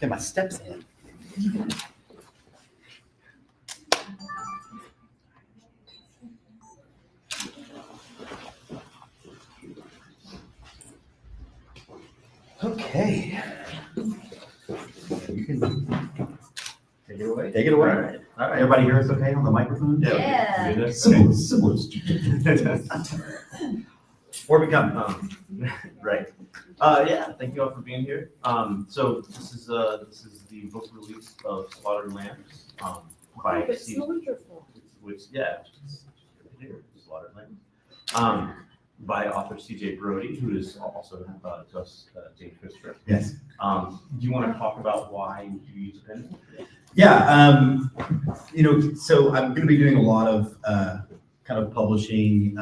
Get my steps in. Okay. You can Take it away. take it away. All right. Everybody hear us okay on the microphone? Yeah. You do this? Symbols. Where we come? Right. Yeah, thank you all for being here. So this is the book release of Slaughtered Lambs, by It's C. so wonderful. Which, yeah, it's here, Slaughtered Lambs. By author C.J. Brody, who is also just James Christopher. Yes. Do you want to talk about why you use a pen? Yeah. So I'm going to be doing a lot of kind of publishing,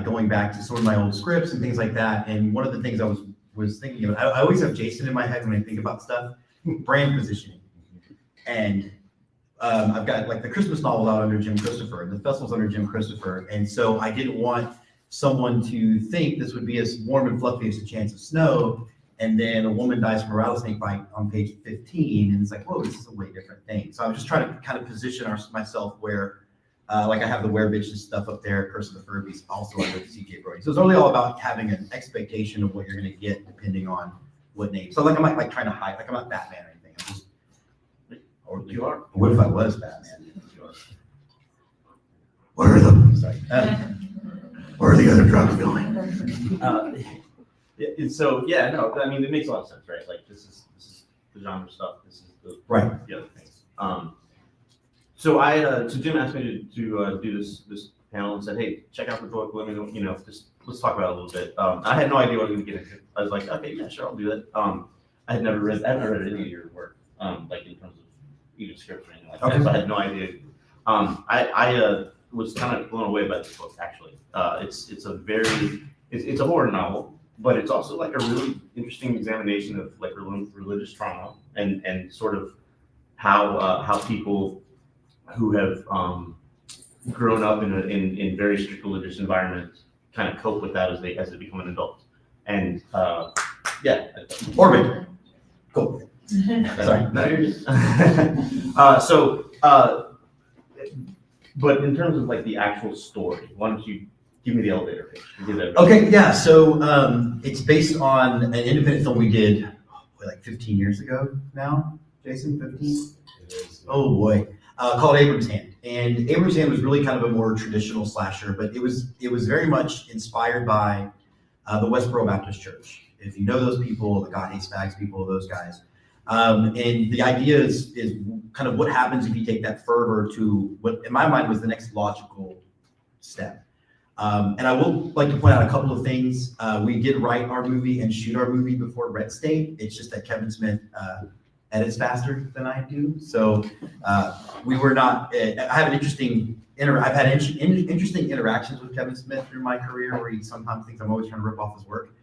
going back to sort of my old scripts and things like that. And one of the things I was thinking of, I always have Jason in my head when I think about stuff, brand positioning. And I've got like the Christmas novel out under Jim Christopher, and the festival's under Jim Christopher. And so I didn't want someone to think this would be as warm and fluffy as A Chance of Snow. And then a woman dies from a rattlesnake bite on page 15. And it's like, whoa, this is a way different thing. So I was just trying to kind of position myself where, like I have the Where Bitches stuff up there, Curse of the Furbies, also under C.J. Brody. So it's really all about having an expectation of what you're going to get depending on what name. So like I'm not like trying to hide, like I'm not Batman or anything. I'm just, Or you are? what if I was Batman? Where are the, sorry, where are the other drugs going? Yeah, and so, yeah, no, I mean, it makes a lot of sense, right? Like, this is the genre stuff, this is the Right. other things. So Jim asked me to do this panel and said, hey, check out the book, let me know, just let's talk about it a little bit. I had no idea what I was gonna get into. I was like, okay, yeah, sure, I'll do that. I haven't read any of your work, like in terms of even scripts or anything like that, so I had no idea. I was kind of blown away by this book, actually. It's a horror novel, but it's also like a really interesting examination of like religious trauma and sort of how people who have grown up in very strict religious environments kind of cope with that as they become an adult. And yeah. Orbit. Cool. Sorry. No, you're good. But in terms of like the actual story, why don't you give me the elevator pitch? Okay, yeah. So it's based on an independent film we did like 15 years ago now. Jason, 15? Oh boy, called Abraham's Hand. And Abraham's Hand was really kind of a more traditional slasher, but it was very much inspired by the Westboro Baptist Church. If you know those people, the God Hates Fags people, those guys. And the idea is kind of what happens if you take that fervor to what in my mind was the next logical step. And I will like to point out a couple of things. We did write our movie and shoot our movie before Red State. It's just that Kevin Smith edits faster than I do. So we were not, I have an interesting, I've had interesting interactions with Kevin Smith through my career where he sometimes thinks I'm always trying to rip off his work.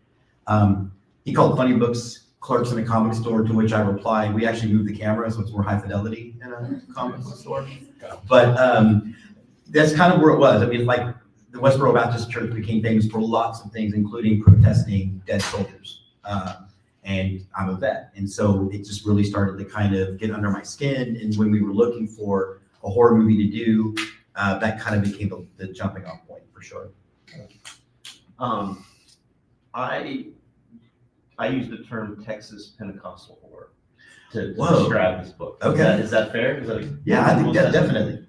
He called Funny Books clerks in a comic store, to which I replied, we actually moved the camera, so it's more high fidelity in a comic book store. But that's kind of where it was. I mean, like the Westboro Baptist Church became famous for lots of things, including protesting dead soldiers. And I'm a vet. And so it just really started to kind of get under my skin. And when we were looking for a horror movie to do, that kind of became the jumping off point for sure. I use the term Texas Pentecostal horror to Whoa. describe this book. Okay. Is that fair? Yeah, I think definitely.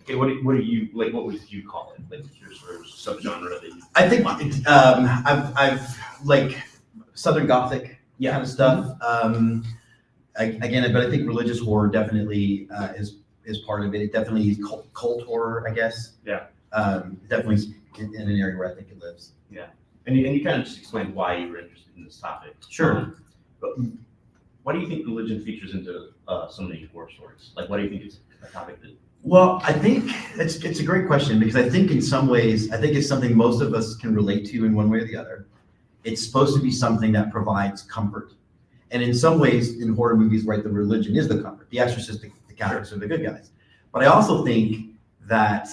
Okay, what do you like? What would you call it? Like your sort of subgenre that you? I think I've like Southern Gothic kind of stuff. Again, but I think religious horror definitely is part of it. It definitely is cult horror, I guess. Yeah. Definitely in an area where I think it lives. Yeah. And you kind of just explained why you were interested in this topic. Sure. But why do you think religion features into so many horror stories? Like, why do you think it's a topic that? Well, I think it's a great question because I think in some ways, I think it's something most of us can relate to in one way or the other. It's supposed to be something that provides comfort. And in some ways in horror movies, right, the religion is the comfort. The exorcist, the Catholics are the good guys. But I also think that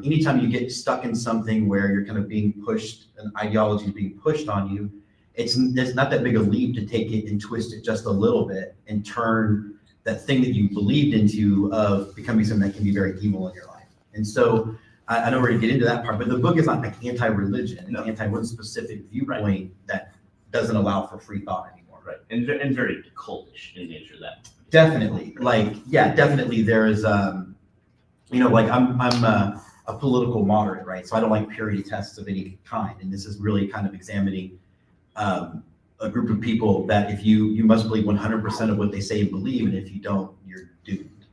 anytime you get stuck in something where you're kind of being pushed, an ideology is being pushed on you, it's not that big a leap to take it and twist it just a little bit and turn that thing that you believed into of becoming something that can be very evil in your life. And so I know we're gonna get into that part, but the book is not like anti-religion, No. it's anti one specific viewpoint that doesn't allow for free thought anymore. Right, and very cultish in nature that. Definitely, definitely there is, like I'm a political moderate, right? So I don't like purity tests of any kind. And this is really kind of examining a group of people that if you must believe 100% of what they say and believe, and if you don't, you're doomed.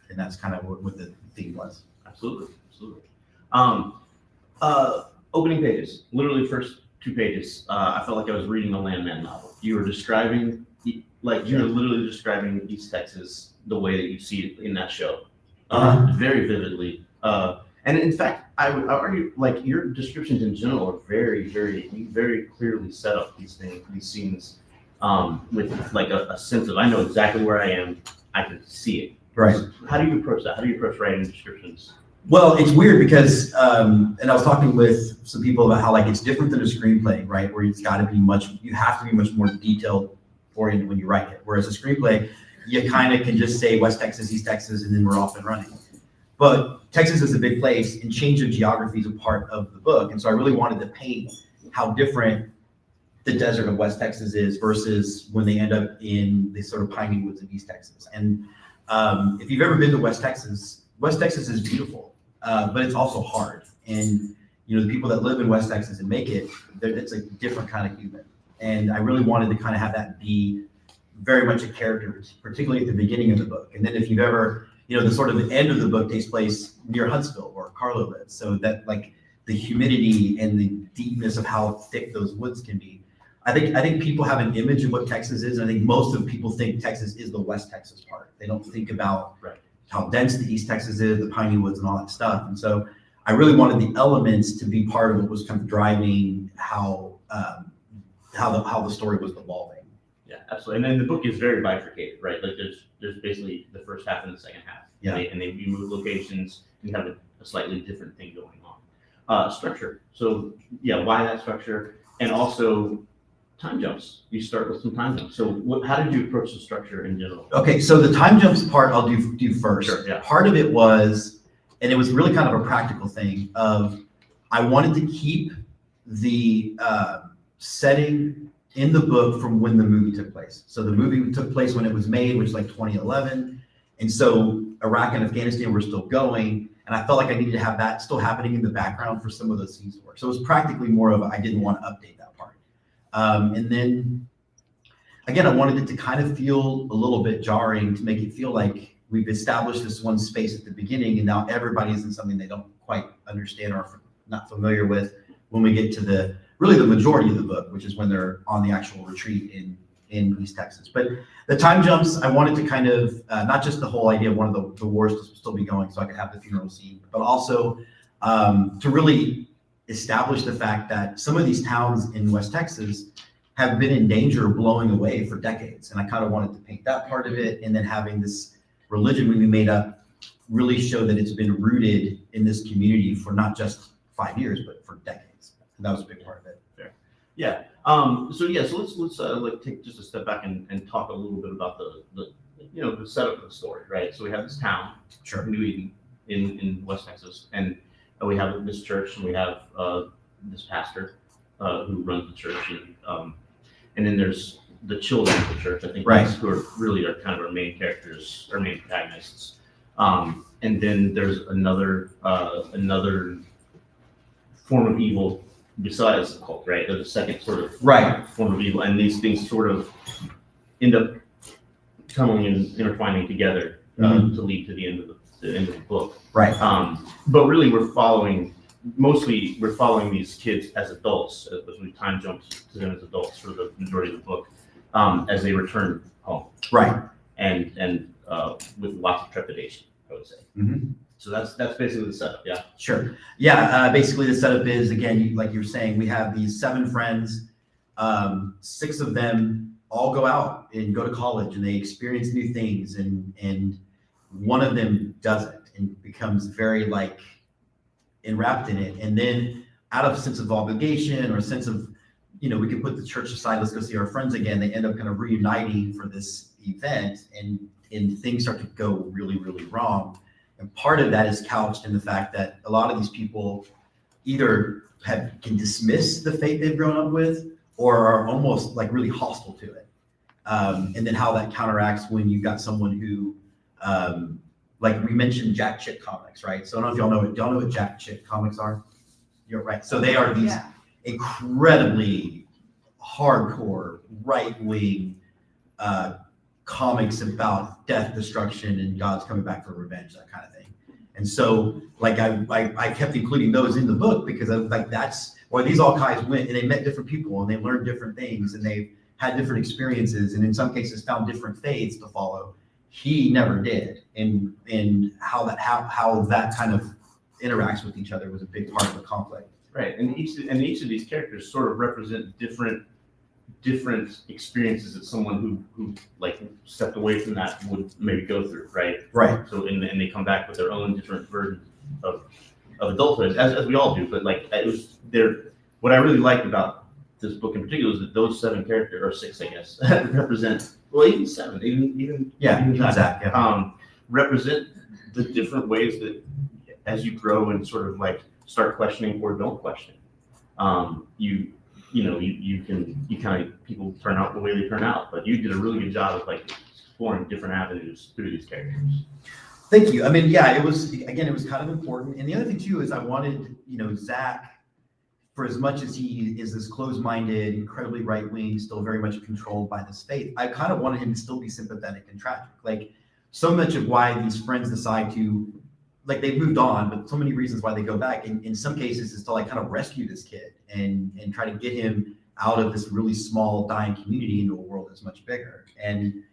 And that's kind of what the theme was. Absolutely. Opening pages, literally first 2 pages. I felt like I was reading a Landman novel. You were describing, literally describing East Texas the way that you see it in that show, very vividly. And in fact, I would argue, like, your descriptions in general are very, very clearly set up these things, these scenes, with like a sense of, I know exactly where I am. I can see it. Right. How do you approach that? How do you approach writing descriptions? Well, it's weird because, and I was talking with some people about how like it's different than a screenplay, right? Where it's got to be you have to be much more detailed oriented when you write it. Whereas a screenplay, you kind of can just say West Texas, East Texas, and then we're off and running. But Texas is a big place, and change of geography is a part of the book. And so I really wanted to paint how different the desert of West Texas is versus when they end up in the sort of piney woods of East Texas. And if you've ever been to West Texas is beautiful, but it's also hard. And the people that live in West Texas and make it, it's a different kind of human. And I really wanted to kind of have that be very much a character, particularly at the beginning of the book. And then if you've ever, the sort of the end of the book takes place near Huntsville where Carlo lives. So that like the humidity and the deepness of how thick those woods can be. I think people have an image of what Texas is. And I think most of people think Texas is the West Texas part. They don't think about how dense the East Texas is, the piney woods and all that stuff. And so I really wanted the elements to be part of what was kind of driving how the story was evolving. Yeah, absolutely. And then the book is very bifurcated, right? Like there's basically the first half and the second half. Yeah. And then you move locations and you have a slightly different thing going on. Structure. So yeah, why that structure? And also time jumps. You start with some time jumps. So how did you approach the structure in general? Okay, so the time jumps part I'll do first. Sure, yeah. Part of it was, and it was really kind of a practical thing of, I wanted to keep the setting in the book from when the movie took place. So the movie took place when it was made, which is like 2011. And so Iraq and Afghanistan were still going. And I felt like I needed to have that still happening in the background for some of those scenes to work. So it was practically more of I didn't want to update that part. And then again, I wanted it to kind of feel a little bit jarring to make it feel like we've established this one space at the beginning and now everybody's in something they don't quite understand or not familiar with when we get to the majority of the book, which is when they're on the actual retreat in East Texas. But the time jumps, I wanted to kind of, not just the whole idea of one of the wars to still be going so I could have the funeral scene, but also to really establish the fact that some of these towns in West Texas have been in danger of blowing away for decades. And I kind of wanted to paint that part of it. And then having this religion we made up really show that it's been rooted in this community for not just 5 years, but for decades. And that was a big part of it. Fair. Yeah. So let's like take just a step back and talk a little bit about the setup of the story, right? So we have this town, Sure. New Eden, in West Texas, and we have this church, and we have this pastor who runs the church, and then there's the children of the church. I think Right. who are really kind of our main characters, our main protagonists. And then there's another form of evil besides the cult, right? There's a second sort of form of evil, and these things sort of end up coming and intertwining together to lead to the end of the book. Right. But really, we're following these kids as adults, as we time jump to them as adults for the majority of the book, as they return home. Right. And with lots of trepidation, I would say. Mm-hmm. So that's basically the setup, yeah. Sure. Yeah. Basically, the setup is, again, like you were saying, we have these 7 friends. 6 of them all go out and go to college, and they experience new things, and one of them doesn't and becomes very enwrapped in it. And then out of a sense of obligation or a sense of, we could put the church aside, let's go see our friends again. They end up kind of reuniting for this event, and things start to go really, really wrong. And part of that is couched in the fact that a lot of these people either can dismiss the faith they've grown up with, or are almost like really hostile to it. And then how that counteracts when you've got someone who, like we mentioned Jack Chick comics, right? So I don't know if y'all know what Jack Chick comics are? You're right. So they are these incredibly hardcore, right-wing comics about death, destruction, and God's coming back for revenge, that kind of thing. And so, like, I kept including those in the book because I was like, that's where these all guys went, and they met different people, and they learned different things, and they had different experiences, and in some cases found different faiths to follow. He never did, and how that kind of interacts with each other was a big part of the conflict. Right, and each of these characters sort of represent different experiences that someone who like stepped away from that would maybe go through, right? Right. So and they come back with their own different versions of adulthood, as we all do. But like it was there. What I really liked about this book in particular is that those 7 characters, or 6, I guess, represent, well, even 7, even Zach, yeah. Represent the different ways that as you grow and sort of like start questioning or don't question, people turn out the way they turn out, but you did a really good job of like exploring different avenues through these characters. Thank you. I mean, yeah, it was kind of important. And the other thing too is I wanted, Zach, for as much as he is this closed-minded, incredibly right-wing, still very much controlled by this faith, I kind of wanted him to still be sympathetic and tragic. Like, so much of why these friends decide to, like, they've moved on, but so many reasons why they go back, and in some cases is to like kind of rescue this kid and try to get him out of this really small dying community into a world that's much bigger. And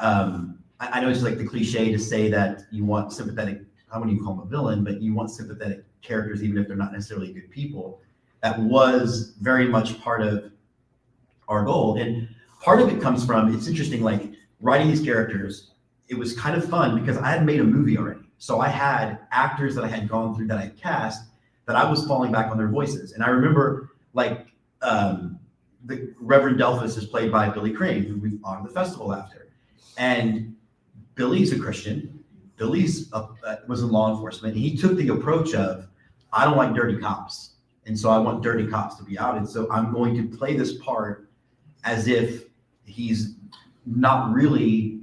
I know it's like the cliche to say that you want sympathetic, I wouldn't even call them a villain, but you want sympathetic characters even if they're not necessarily good people. That was very much part of our goal. And part of it comes from, it's interesting, like writing these characters, it was kind of fun because I had made a movie already. So I had actors that I had gone through that I had cast that I was falling back on their voices. And I remember like the Reverend Delphus is played by Billy Crane, who we've honored the festival after. And Billy's a Christian. Billy's was in law enforcement. And he took the approach of, I don't like dirty cops. And so I want dirty cops to be outed. So I'm going to play this part as if he's not really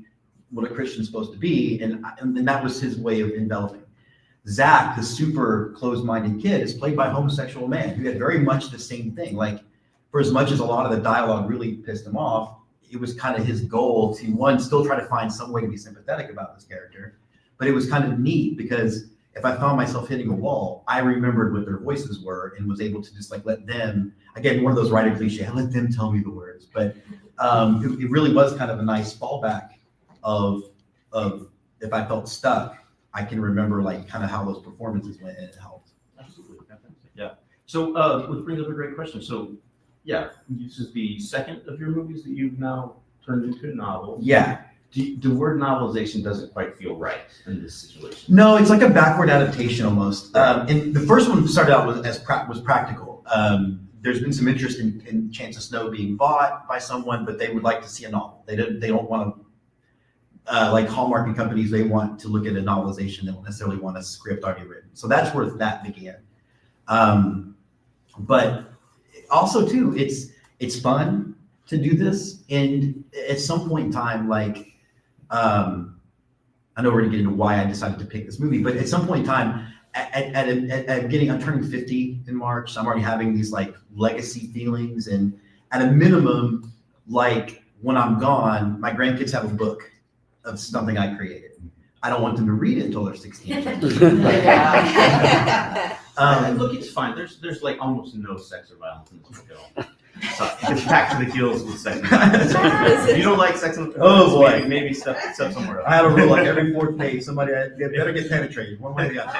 what a Christian's supposed to be. And that was his way of enveloping. Zach, the super closed-minded kid, is played by a homosexual man who had very much the same thing. Like, for as much as a lot of the dialogue really pissed him off, it was kind of his goal to, one, still try to find some way to be sympathetic about this character. But it was kind of neat because if I found myself hitting a wall, I remembered what their voices were and was able to just like let them, again, one of those writer cliche, I let them tell me the words. But it really was kind of a nice fallback of if I felt stuck, I can remember like kind of how those performances went and it helped. Absolutely. Yeah. So which brings up a great question. So yeah, this is the second of your movies that you've now turned into novels. Yeah. The word novelization doesn't quite feel right in this situation. No, it's like a backward adaptation almost. And the first one started out was practical. There's been some interest in Chance of Snow being bought by someone, but they would like to see a novel. They don't want to, like Hallmark and companies, they want to look at a novelization. They don't necessarily want a script already written. So that's where that began. But also too, it's fun to do this. And at some point in time, like, I know we're gonna get into why I decided to pick this movie, but at some point in time, I'm turning 50 in March. So I'm already having these like legacy feelings, and at a minimum, like when I'm gone, my grandkids have a book of something I created. I don't want them to read it until they're 16. Look, it's fine. There's like almost no sex or violence in this film. So it's back to the heels with sex. If you don't like sex, oh boy, maybe step somewhere else. I have a rule like every 4th page, somebody better get penetrated one way or the other.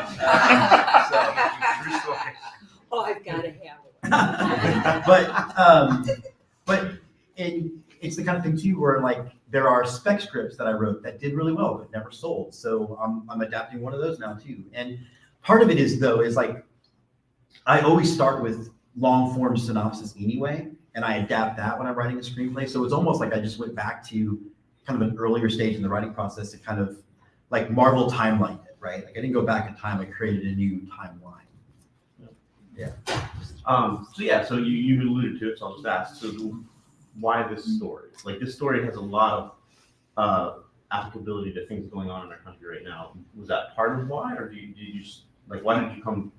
True story. Oh, I've got to have it. But it's the kind of thing too where like there are spec scripts that I wrote that did really well but never sold. So I'm adapting one of those now too. And part of it is like I always start with long form synopsis anyway. and I adapt that when I'm writing a screenplay. So it's almost like I just went back to kind of an earlier stage in the writing process to kind of like Marvel timeline it, right? Like I didn't go back in time, I created a new timeline. So you alluded to it, so I'll just ask, so why this story? Like this story has a lot of applicability to things going on in our country right now. Was that part of why, or did you just, like, why did you come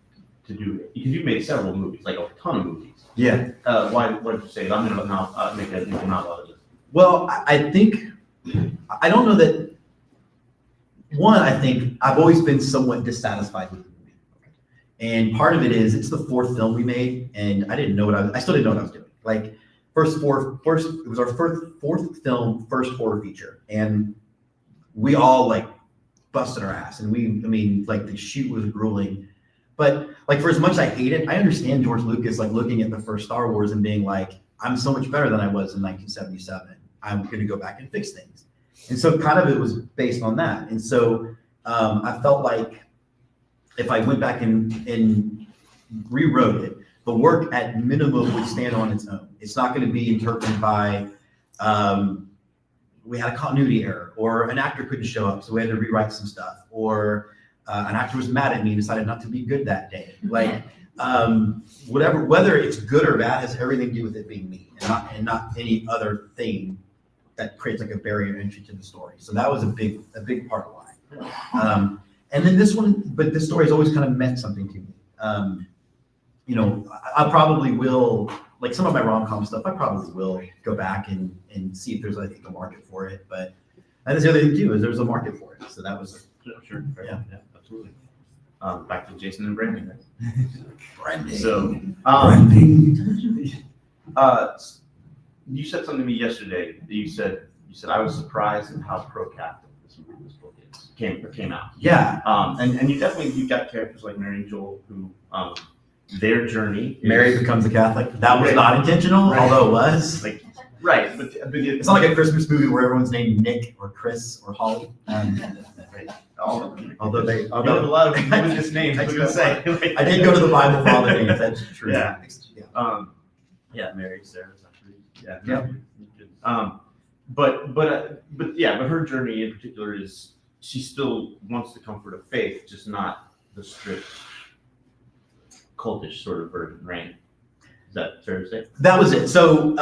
to do it? Because you've made several movies, like a ton of movies. Yeah. Why did you say, I'm gonna make a novel out of this? Well, I think, I don't know that, one, I think I've always been somewhat dissatisfied with the movie. And part of it is, it's the fourth film we made, and I didn't know I still didn't know what I was doing. Like, it was our fourth film, first horror feature, and we all like busted our ass, and like the shoot was grueling. But like, for as much as I hate it, I understand George Lucas like looking at the first Star Wars and being like, I'm so much better than I was in 1977. I'm going to go back and fix things. And so kind of it was based on that. And so I felt like if I went back and rewrote it, the work at minimum would stand on its own. It's not going to be interpreted by, we had a continuity error, or an actor couldn't show up, so we had to rewrite some stuff, or an actor was mad at me and decided not to be good that day. Like, whatever, whether it's good or bad has everything to do with it being me, and not any other thing that creates like a barrier entry to the story. So that was a big part of why. And then this story has always kind of meant something to me. I probably will, like some of my rom-com stuff, I probably will go back and see if there's, I think, a market for it. But that's the other thing too, is there's a market for it. So that was, Sure. Yeah. Absolutely. Back to Jason and Brandon. Right? branding. So, Branding. you said something to me yesterday. That you said I was surprised at how pro-Catholic this book is. Came out. Yeah. And you've got characters like Mary and Joel who their journey. Mary becomes a Catholic. That was not intentional, Right. although it was. Like, right, but It's not like a Christmas movie where everyone's named Nick or Chris or Holly. Although you have a lot of religious names. I was gonna say. I did go to the Bible for all the names. That's true. Yeah. Yeah. Mary, Sarah's actually. Yeah. Yep. But her journey in particular is she still wants the comfort of faith, just not the strict cultish sort of version, right? Is that fair to say? That was it. So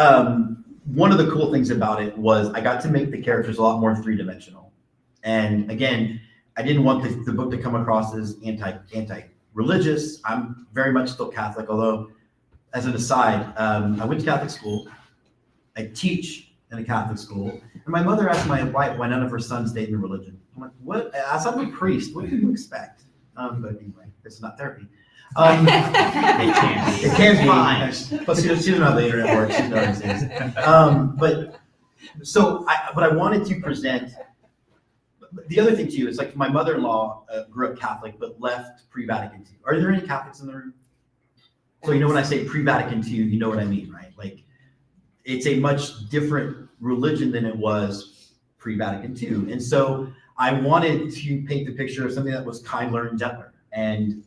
one of the cool things about it was I got to make the characters a lot more three-dimensional. And again, I didn't want the book to come across as anti-religious. I'm very much still Catholic, although as an aside, I went to Catholic school. I teach in a Catholic school. And my mother asked my wife why none of her sons stayed in religion. I'm like, what? As I'm a priest, what do you expect? But anyway, it's not therapy. It can be. Fine. Plus, she doesn't know how the internet works. She knows things. But I wanted to present. The other thing too is like my mother-in-law grew up Catholic but left pre-Vatican II. Are there any Catholics in the room? So you know when I say pre-Vatican II, you know what I mean, right? Like it's a much different religion than it was pre-Vatican II. And so I wanted to paint the picture of something that was kinder and gentler, and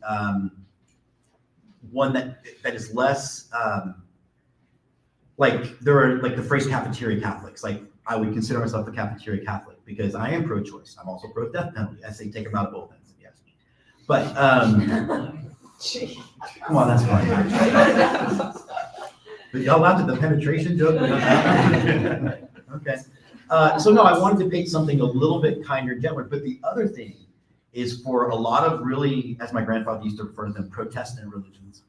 one that is less like there are like the phrase cafeteria Catholics. Like I would consider myself a cafeteria Catholic because I am pro-choice. I'm also pro-death penalty. I say take them out of both ends, yes. But come on, that's fine. But y'all laughed at the penetration joke. Okay. So no, I wanted to paint something a little bit kinder and gentler. But the other thing is for a lot of really, as my grandfather used to refer to them, Protestant religions,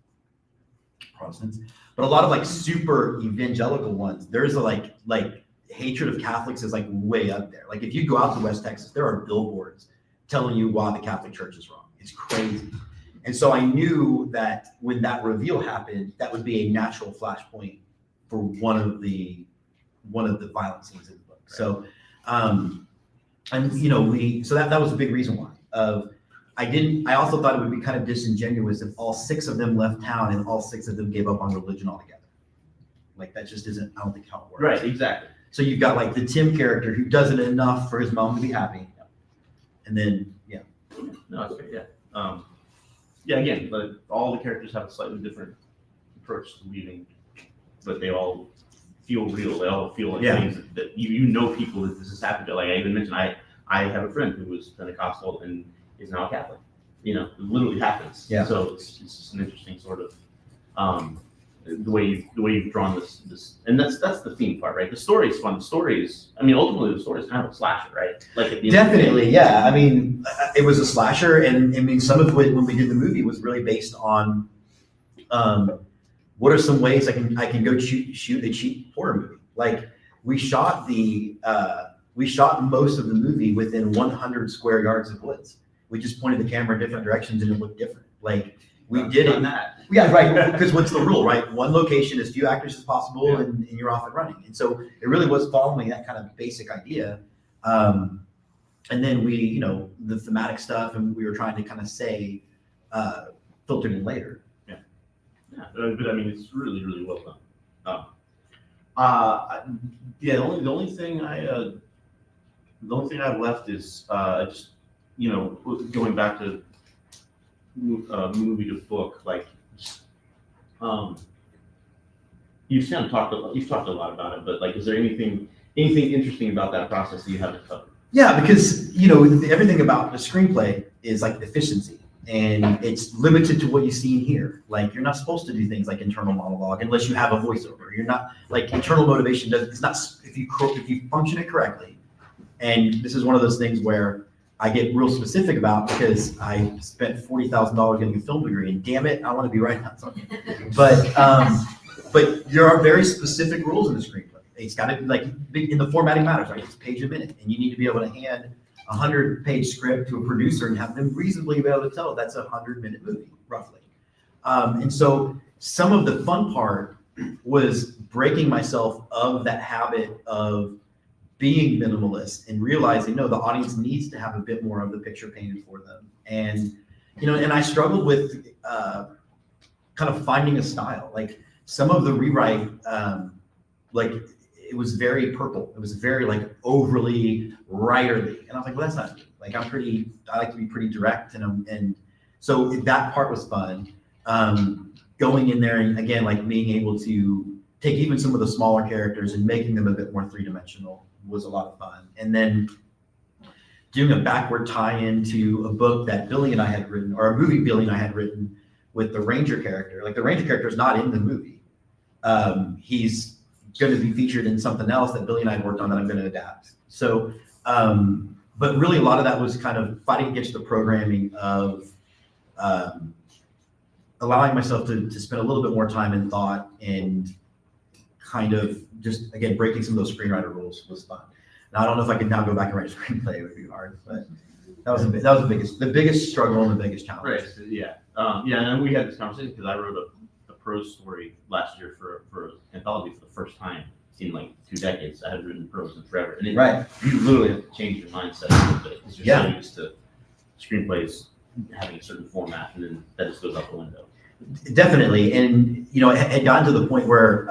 Protestants, but a lot of like super evangelical ones, there's a like hatred of Catholics is like way up there. Like if you go out to West Texas, there are billboards telling you why the Catholic Church is wrong. It's crazy. And so I knew that when that reveal happened, that would be a natural flashpoint for one of the violent scenes in the book. So, so that was a big reason why. I also thought it would be kind of disingenuous if all 6 of them left town and all 6 of them gave up on religion altogether. Like that just isn't, I don't think how it works. Right, exactly. So you've got like the Tim character who does it enough for his mom to be happy. And then, yeah. No, that's great, yeah. Again, but all the characters have a slightly different approach to weaving but they all feel real. They all feel like Yeah. things that you know people that this has happened to. Like I even mentioned, I have a friend who was Pentecostal and is now a Catholic. You know, it literally happens. Yeah. So it's just an interesting sort of the way you've drawn this, and that's the theme part, right? The story is fun. The story is, I mean, ultimately the story is kind of a slasher, right? Like at the end of the day. Definitely, yeah. I mean, it was a slasher, and I mean, some of it when we did the movie was really based on, what are some ways I can go shoot a cheap horror movie? Like we shot most of the movie within 100 square yards of woods. We just pointed the camera in different directions and it looked different. Like we did it. Done that. Yeah, right. Because what's the rule, right? One location, as few actors as possible, and you're off and running. And so it really was following that kind of basic idea. And then we, you know, the thematic stuff, and we were trying to kind of say, filtered in later. Yeah, but I mean, it's really, really well done. Yeah, the only thing I've left is just, you know, going back to movie to book, like you've talked a lot about it, but like, is there anything interesting about that process that you haven't covered? Yeah, because, you know, everything about the screenplay is like efficiency, and it's limited to what you see in here. Like you're not supposed to do things like internal monologue unless you have a voiceover. You're not like internal motivation it's not, if you function it correctly. And this is one of those things where I get real specific about, because I spent $40,000 getting a film degree, and damn it, I want to be writing on something. But there are very specific rules in the screenplay. It's got to be like, in the formatting matters, right? It's page a minute, and you need to be able to hand a 100-page script to a producer and have them reasonably be able to tell that's a 100-minute movie, roughly. And so some of the fun part was breaking myself of that habit of being minimalist and realizing, no, the audience needs to have a bit more of the picture painted for them. And, you know, and I struggled with kind of finding a style. Like some of the rewrite, like it was very purple. It was very like overly writerly. And I was like, well, that's not me. Like I like to be pretty direct. And so that part was fun. Going in there and again, like being able to take even some of the smaller characters and making them a bit more three-dimensional was a lot of fun. And then doing a backward tie-in to a book that Billy and I had written, or a movie Billy and I had written with the Ranger character. Like the Ranger character is not in the movie. He's going to be featured in something else that Billy and I had worked on that I'm going to adapt. So, but really a lot of that was kind of fighting against the programming of allowing myself to spend a little bit more time in thought and kind of just, again, breaking some of those screenwriter rules was fun. Now, I don't know if I could now go back and write a screenplay. It would be hard, but that was the biggest struggle and the biggest challenge. Right. So, yeah. And we had this conversation because I wrote a prose story last year for anthology for the first time in like 2 decades. I had written prose in forever, and you literally have to change your mindset a little bit because you're so used to screenplays having a certain format, and then that just goes out the window. Definitely. And, you know, it had gotten to the point where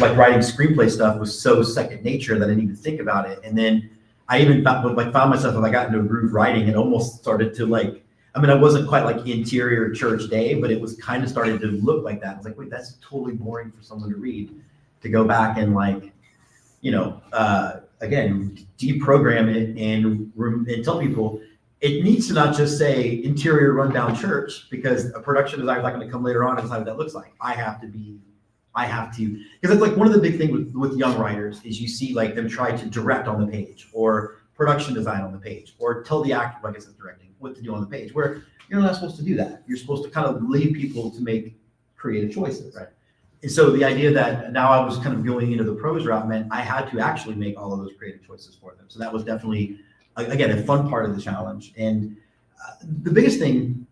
like writing screenplay stuff was so second nature that I didn't even think about it. And then I even found myself, if I got into a groove writing, it almost started to like, I mean, I wasn't quite like interior church day, but it was kind of starting to look like that. I was like, wait, that's totally boring for someone to read, to go back and like, you know, again, deprogram it and tell people, it needs to not just say interior rundown church, because a production designer is not going to come later on and decide what that looks like. I have to, because it's like one of the big things with young writers is you see like them try to direct on the page or production design on the page or tell the actor, I guess it's directing, what to do on the page, where you're not supposed to do that. You're supposed to kind of leave people to make creative choices. Right. And so the idea that now I was kind of going into the prose route meant I had to actually make all of those creative choices for them. So that was definitely, again, a fun part of the challenge. And the biggest thing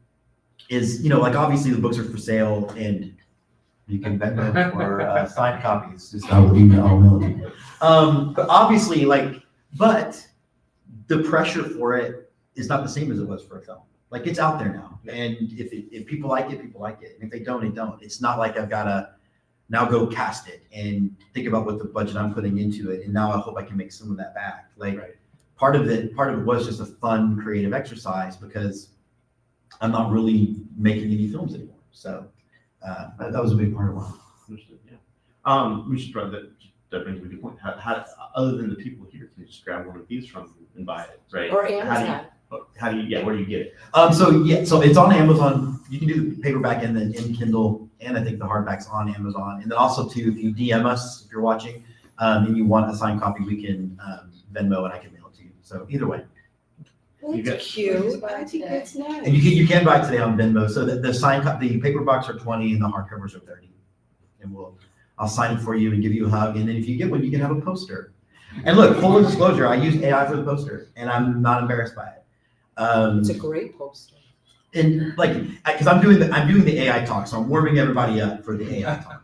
is, you know, like obviously the books are for sale and you can vend them or sign copies. Just I'll mail it. But obviously, but the pressure for it is not the same as it was for a film. Like it's out there now, and if people like it, people like it. And if they don't, they don't. It's not like I've got to now go cast it and think about what the budget I'm putting into it, and now I hope I can make some of that back. Like part of it was just a fun creative exercise because I'm not really making any films anymore. So that was a big part of it. Understood. Yeah. We should run that. That brings me to a good point. How, other than the people here, can you just grab one of these from and buy it, right? Or How do you, yeah, where do you get it? So it's on Amazon. You can do the paperback and then in Kindle, and I think the hardback's on Amazon. And then also too, if you DM us, if you're watching, and you want a signed copy, we can Venmo and I can mail it to you. So either way. You got- That's cute. I think that's And nice. you can buy it today on Venmo. So the signed the paperbacks are 20 and the hardcovers are 30. And I'll sign it for you and give you a hug. And then if you get one, you can have a poster. And look, full disclosure, I used AI for the poster, and I'm not embarrassed by it. It's a great poster. And like, because I'm doing the AI talk, so I'm warming everybody up for the AI talk.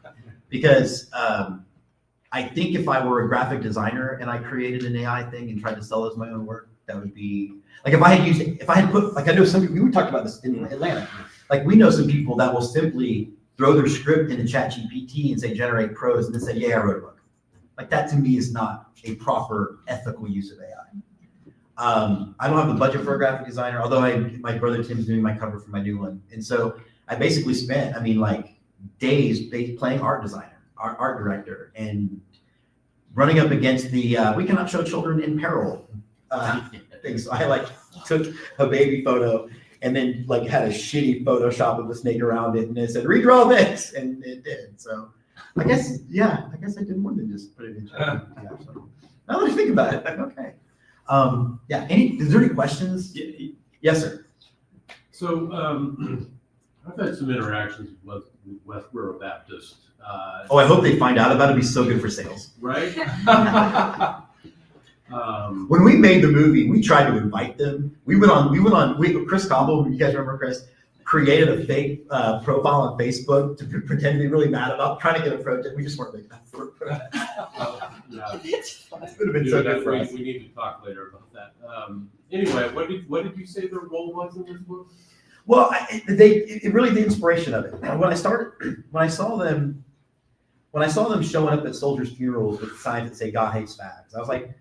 Because I think if I were a graphic designer and I created an AI thing and tried to sell it as my own work, that would be like if I had put, like I know some people, we talked about this in Atlanta. Like we know some people that will simply throw their script into ChatGPT and say generate prose and then say, yeah, I wrote a book. Like that to me is not a proper ethical use of AI. I don't have the budget for a graphic designer, although my brother Tim's doing my cover for my new one. And so I basically spent, days playing art designer, art director, and running up against the we cannot show children in peril things. So I took a baby photo and then had a shitty Photoshop of a snake around it, and it said redraw this, and it did. So I guess I did more than just put it in chat. Yeah, so now that I think about it, okay. Is there any questions? Yes, sir. So I've had some interactions with Westboro Baptist. I hope they find out about it. It'd be so good for sales. Right? When we made the movie, we tried to invite them. Chris Combo, you guys remember Chris, created a fake profile on Facebook to pretend to be really mad about trying to get a project. We just weren't big enough for it. Yeah. It's fun. It would have been so good for us. We need to talk later about that. Anyway, what did you say their role was in this book? Well, it really the inspiration of it. When I saw them showing up at soldiers' funerals with signs that say "God hates fags," I was like,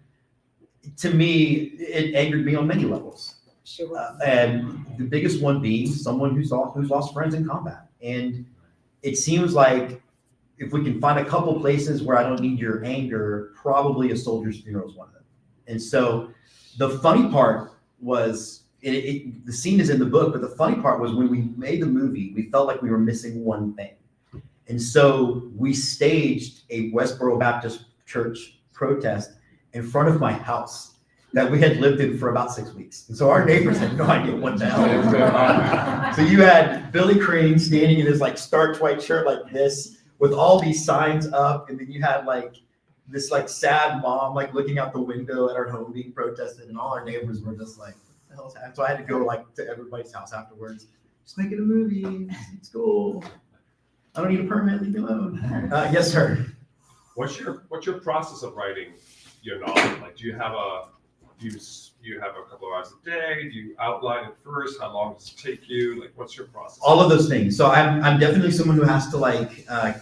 to me, it angered me on many levels. Sure. And the biggest one being someone who's lost friends in combat. And it seems like if we can find a couple places where I don't need your anger, probably a soldier's funeral is one of them. And so the funny part was, the scene is in the book, but the funny part was when we made the movie, we felt like we were missing one thing. And so we staged a Westboro Baptist Church protest in front of my house that we had lived in for about 6 weeks. And so our neighbors had no idea what the hell was going on. So you had Billy Crane standing in his starched white shirt like this with all these signs up. And then you had this sad mom looking out the window at our home being protested. And all our neighbors were just like, what the hell's happening? So I had to go to everybody's house afterwards. Just making a movie. It's cool. I don't need a permit. Leave me alone. Yes, sir. What's your process of writing your novel? Do you have a couple of hours a day? Do you outline it first? How long does it take you? What's your process? All of those things. So I'm definitely someone who has to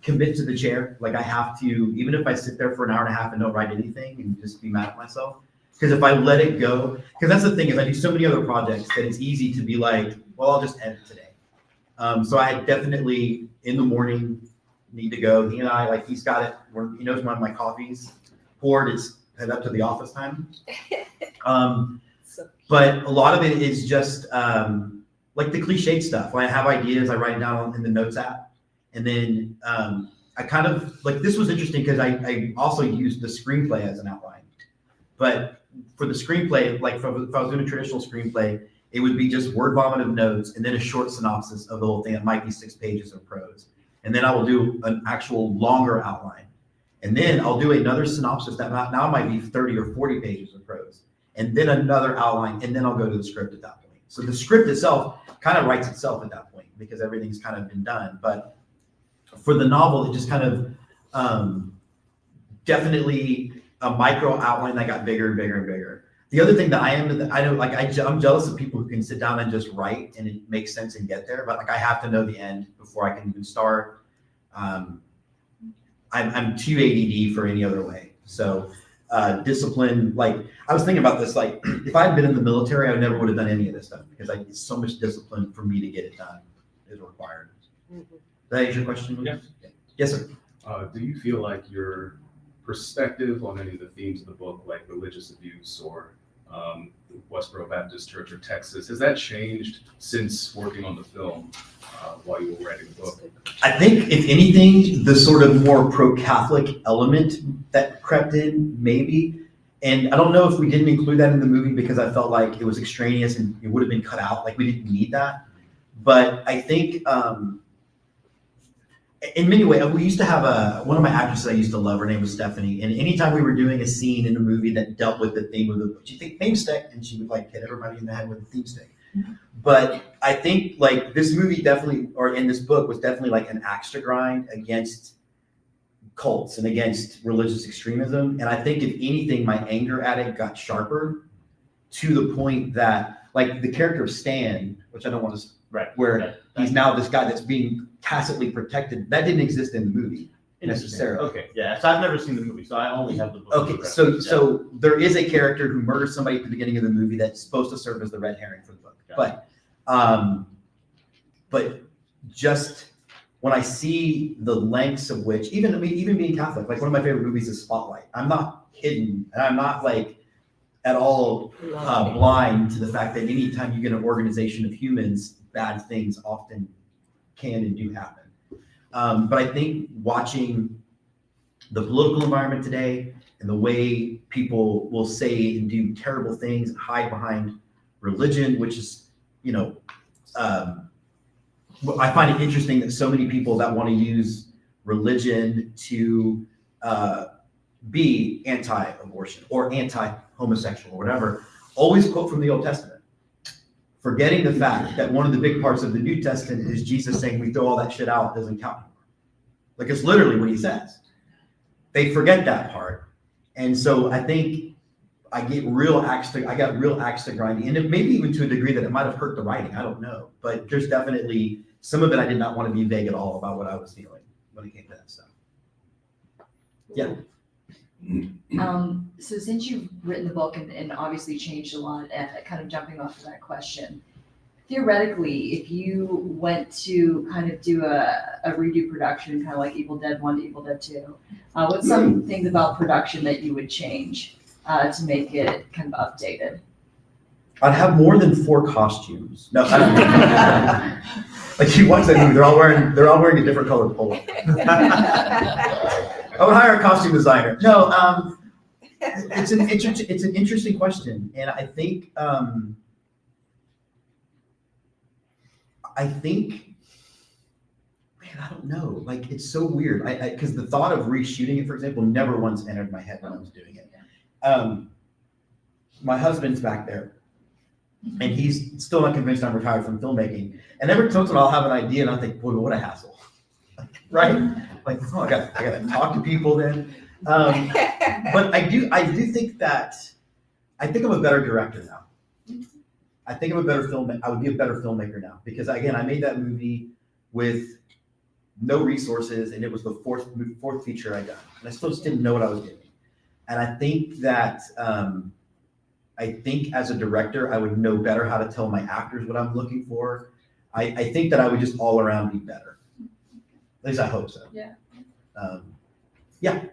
commit to the chair. I have to, even if I sit there for an hour and a half and don't write anything and just be mad at myself. Because if I let it go, because that's the thing is I do so many other projects that it's easy to be well, I'll just edit today. So I definitely in the morning need to go. He and I, he's got it. He knows when my coffee's poured. It's head up to the office time. But a lot of it is just the cliched stuff. When I have ideas, I write it down in the notes app. And then I kind of this was interesting because I also used the screenplay as an outline. But for the screenplay, if I was doing a traditional screenplay, it would be just word vomit of notes and then a short synopsis of the whole thing. It might be 6 pages of prose. And then I will do an actual longer outline. And then I'll do another synopsis that now might be 30 or 40 pages of prose. And then another outline, and then I'll go to the script at that point. So the script itself kind of writes itself at that point because everything's kind of been done. But for the novel, it just kind of definitely a micro outline that got bigger and bigger and bigger. The other thing that I'm jealous of people who can sit down and just write and it makes sense and get there. But I have to know the end before I can even start. I'm too ADD for any other way. So discipline, I was thinking about this, if I had been in the military, I never would have done any of this stuff because it's so much discipline for me to get it done is required. Mhm. Did that answer your question? Yeah. Yes, sir. Do you feel like your perspective on any of the themes of the book, like religious abuse or Westboro Baptist Church or Texas, has that changed since working on the film while you were writing the book? I think, if anything, the sort of more pro-Catholic element that crept in, maybe. And I don't know if we didn't include that in the movie because I felt like it was extraneous and it would have been cut out. Like, we didn't need that. But I think, in many ways, we used to have one of my actresses I used to love. Her name was Stephanie. And anytime we were doing a scene in a movie that dealt with the theme of the, do you think theme stick? And she would like hit everybody in the head with a theme stick. But I think like this movie definitely, or in this book, was definitely like an axe to grind against cults and against religious extremism. And I think if anything, my anger at it got sharper to the point that like the character of Stan, which I don't want to, where he's now this guy that's being tacitly protected, that didn't exist in the movie necessarily. Okay, yeah, so I've never seen the movie, so I only have the book. Okay, so there is a character who murders somebody at the beginning of the movie that's supposed to serve as the red herring for the book. But just when I see the lengths of which, even being Catholic, like one of my favorite movies is Spotlight. I'm not hidden, and I'm not like at all blind to the fact that anytime you get an organization of humans, bad things often can and do happen. But I think watching the political environment today and the way people will say and do terrible things and hide behind religion, which is, I find it interesting that so many people that want to use religion to be anti-abortion or anti-homosexual or whatever, always quote from the Old Testament, forgetting the fact that one of the big parts of the New Testament is Jesus saying we throw all that shit out, it doesn't count anymore. Like, it's literally what he says. They forget that part. And so I think I got real axe to grinding, and maybe even to a degree that it might have hurt the writing. I don't know. But there's definitely some of it I did not want to be vague at all about what I was feeling when it came to that stuff. Yeah. So since you've written the book and obviously changed a lot, and kind of jumping off of that question, theoretically, if you went to kind of do a redo production, kind of like Evil Dead 1 to Evil Dead 2, what's some things about production that you would change to make it kind of updated? I'd have more than 4 costumes. No, I don't like you watch that movie, they're all wearing a different colored polo. I would hire a costume designer. No, it's an interesting question, and I think man, I don't know. Like, it's so weird. Because the thought of reshooting it, for example, never once entered my head when I was doing it. My husband's back there, and he's still not convinced I'm retired from filmmaking. And every once in a while, I'll have an idea, and I think, boy, what a hassle, right? Like, oh, I got to talk to people then. But I do think that I'm a better director now. I think I'm a better filmmaker. I would be a better filmmaker now because, again, I made that movie with no resources, and it was the fourth feature I done, and I still just didn't know what I was doing. And I think that as a director, I would know better how to tell my actors what I'm looking for. I think that I would just all around be better. At least I hope so. Yeah. Yeah.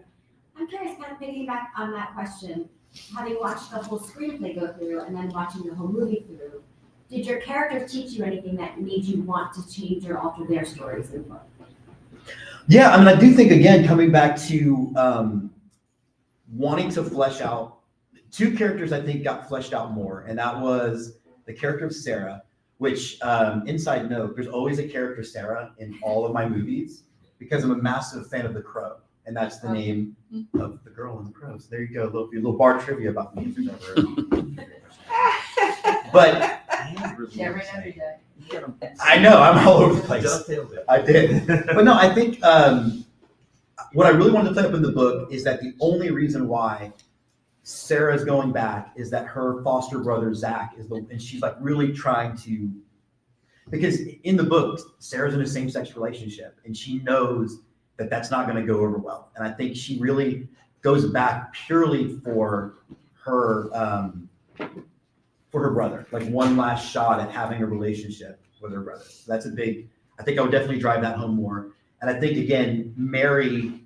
I'm curious, kind of piggyback on that question, having watched the whole screenplay go through and then watching the whole movie through, did your characters teach you anything that made you want to change or alter their stories in the book? Yeah, I mean, I do think, again, coming back to wanting to flesh out, 2 characters I think got fleshed out more, and that was the character of Sarah, which, inside note, there's always a character Sarah in all of my movies because I'm a massive fan of The Crow, and that's the name of the girl in The Crow. So there you go, a little bar trivia about me. If there's ever but Yeah, right every day. I know, I'm all over the place. I did. But no, I think what I really wanted to play up in the book is that the only reason why Sarah's going back is that her foster brother, Zach, and she's like really trying to, because in the book, Sarah's in a same-sex relationship and she knows that that's not going to go over well. And I think she really goes back purely for her brother, like one last shot at having a relationship with her brother. So that's I think I would definitely drive that home more. And I think, again, Mary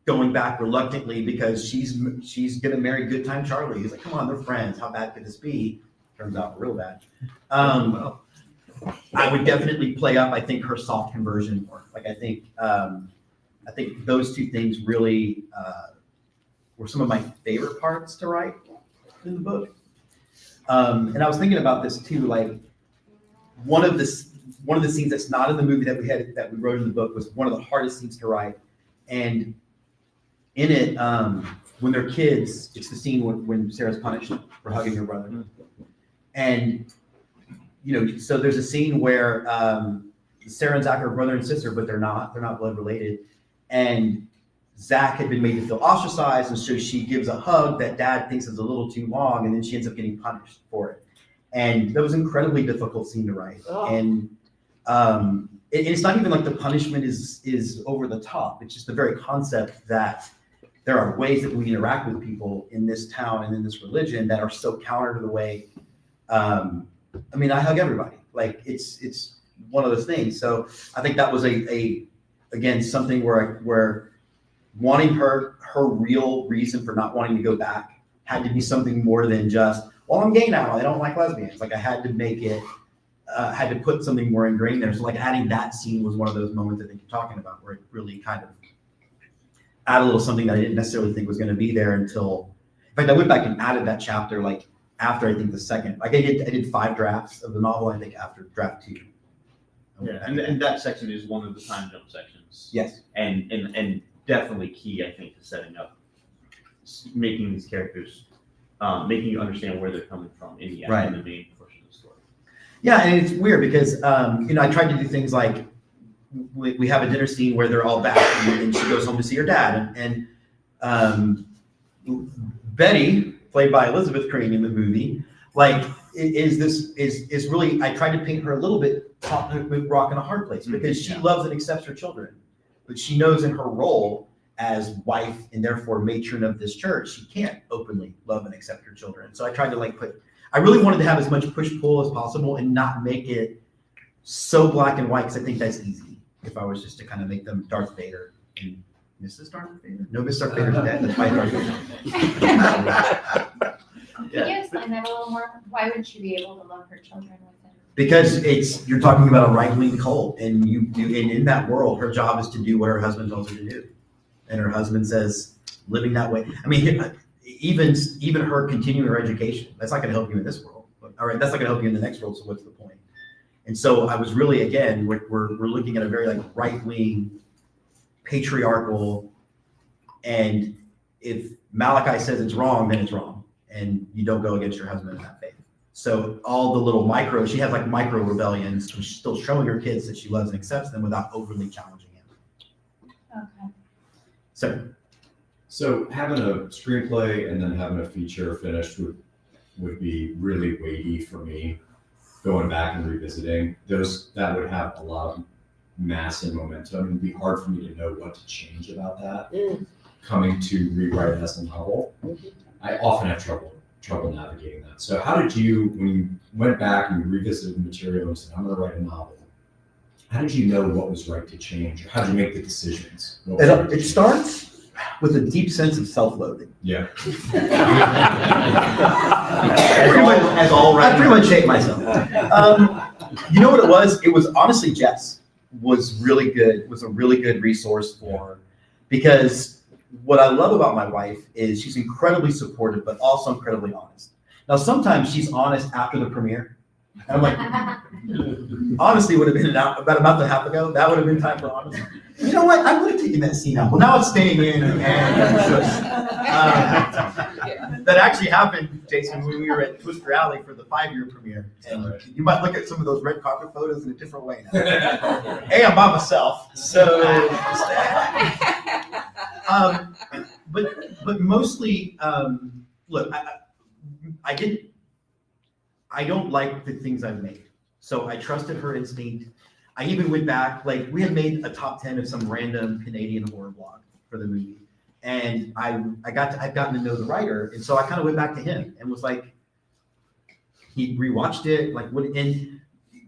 going back reluctantly because she's going to marry Good Time Charlie. He's like, come on, they're friends. How bad could this be? Turns out real bad. I would definitely play up, I think, her soft conversion more. Like, I think those two things really were some of my favorite parts to write in the book. And I was thinking about this too, like one of the scenes that's not in the movie that we wrote in the book was one of the hardest scenes to write. And in it, when they're kids, it's the scene when Sarah's punished for hugging her brother. And, so there's a scene where Sarah and Zach are brother and sister, but they're not blood related. And Zach had been made to feel ostracized, and so she gives a hug that Dad thinks is a little too long, and then she ends up getting punished for it. And that was an incredibly difficult scene to write. Oh. And it's not even like the punishment is over the top. It's just the very concept that there are ways that we interact with people in this town and in this religion that are so counter to the way. I hug everybody. Like it's one of those things. So I think that was again something where wanting her real reason for not wanting to go back had to be something more than just, well, I'm gay now, I don't like lesbians. Like I had to make it, had to put something more ingrained there. So like adding that scene was one of those moments I think you're talking about where it really kind of add a little something that I didn't necessarily think was going to be there until, in fact, I went back and added that chapter like after I think the second, like I did 5 drafts of the novel, I think after draft 2. Yeah, and that section is one of the time jump sections. Yes. And definitely key, I think, to setting up, making these characters, making you understand where they're coming from in the main portion of the story. Yeah, and it's weird because, I tried to do things like we have a dinner scene where they're all back and she goes home to see her dad. And Betty, played by Elizabeth Crane in the movie, like is really, I tried to paint her a little bit rock in a hard place because she loves and accepts her children, but she knows in her role as wife and therefore matron of this church, she can't openly love and accept her children. So I tried to I really wanted to have as much push-pull as possible and not make it so black and white, because I think that's easy if I was just to kind of make them Darth Vader and Mrs. Darth Vader. No, Miss Darth Vader's dead. That's my Darth Vader. Can you explain that a little more? Why would she be able to love her children with it? Because you're talking about a right-wing cult, and and in that world, her job is to do what her husband tells her to do, and her husband says living that way. I mean, even her continuing her education, that's not going to help you in this world. All right, that's not going to help you in the next world. So what's the point? And so I was really, again, we're looking at a very like right-wing, patriarchal, and if Malachi says it's wrong, then it's wrong, and you don't go against your husband in that faith. So all the little she has like micro rebellions, and she's still showing her kids that she loves and accepts them without overly challenging him. Okay. So having a screenplay and then having a feature finished would be really weighty for me. Going back and revisiting that would have a lot of mass and momentum. It'd be hard for me to know what to change about that. Coming to rewrite it as a novel, I often have trouble navigating that. So how did you, when you went back and you revisited the material and said, I'm going to write a novel, how did you know what was right to change? Or how did you make the decisions? It starts with a deep sense of self-loathing. Yeah. I pretty much hate myself. You know what it was? It was honestly Jess was really good, was a really good resource for, because what I love about my wife is she's incredibly supportive, but also incredibly honest. Now, sometimes she's honest after the premiere. And I'm like, honestly, would have been about a month and a half ago. That would have been time for honesty. You know what? I would have taken that scene out. Well, now it's staying in. That actually happened, Jason, when we were at Twister Alley for the 5-year premiere. And you might look at some of those red carpet photos in a different way now. Hey, I'm by myself. So, but mostly, look, I don't like the things I've made. So I trusted her instinct. I even went back, like we had made a top 10 of some random Canadian horror blog for the movie. And I've gotten to know the writer. And so I kind of went back to him and was like, he rewatched it, like and